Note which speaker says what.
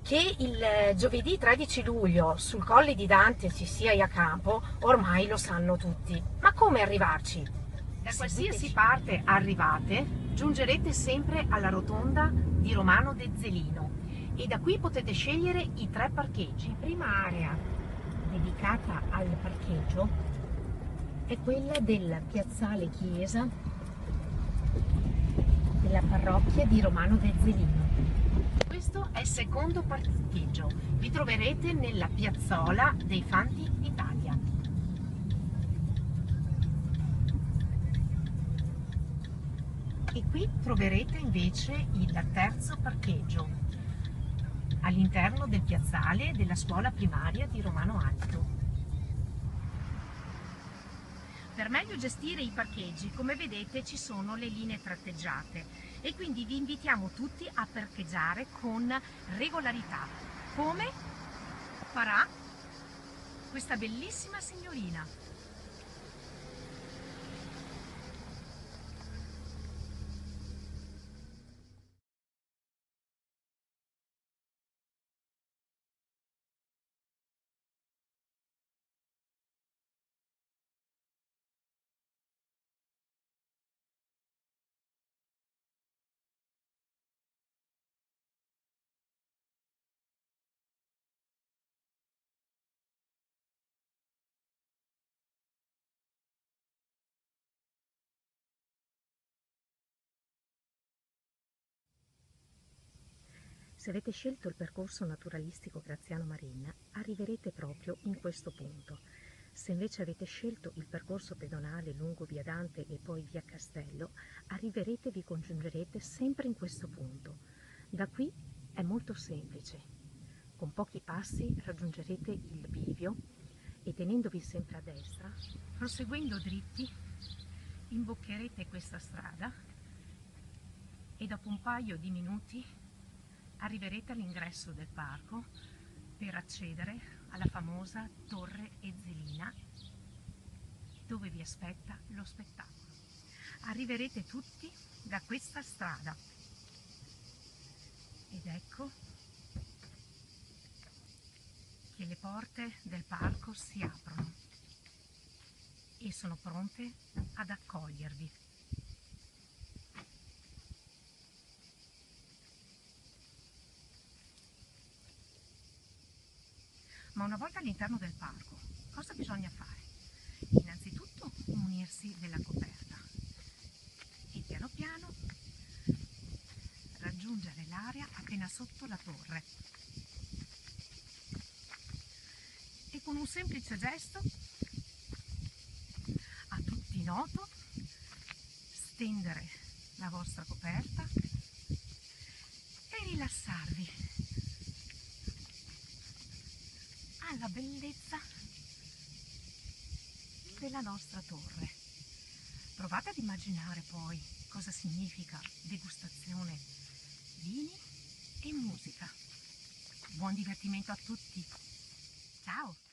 Speaker 1: Che il giovedì 13 luglio sul Colle di Dante ci sia Jacopo, ormai lo sanno tutti. Ma come arrivarci? Da qualsiasi parte arrivate, giungerete sempre alla rotonda di Romano Dezzelino e da qui potete scegliere i 3 parcheggi. La prima area dedicata al parcheggio è quella del piazzale chiesa della parrocchia di Romano Dezzelino. Questo è il secondo parcheggio, vi troverete nella piazzola dei Fanti d'Italia. E qui troverete invece il terzo parcheggio, all'interno del piazzale della scuola primaria di Romano Alto. Per meglio gestire i parcheggi, come vedete, ci sono le linee tratteggiate e quindi vi invitiamo tutti a parcheggiare con regolarità, come farà questa bellissima signorina. Se avete scelto il percorso naturalistico Graziano Marin, arriverete proprio in questo punto. Se invece avete scelto il percorso pedonale lungo via Dante e poi via Castello, arriverete e vi congiungerete sempre in questo punto. Da qui è molto semplice. Con pochi passi raggiungerete il bivio e tenendovi sempre a destra, proseguendo dritti, imboccherete questa strada e dopo un paio di minuti arriverete all'ingresso del parco per accedere alla famosa Torre Ezzelina, dove vi aspetta lo spettacolo. Arriverete tutti da questa strada ed ecco che le porte del parco si aprono e sono pronte ad accogliervi. Ma una volta all'interno del parco, cosa bisogna fare? Innanzitutto munirsi della coperta e piano piano raggiungere l'area appena sotto la torre. E con un semplice gesto, a tutti noto, stendere la vostra coperta e rilassarvi alla bellezza della nostra torre. Provate ad immaginare poi cosa significa degustazione vini e musica. Buon divertimento a tutti! Ciao!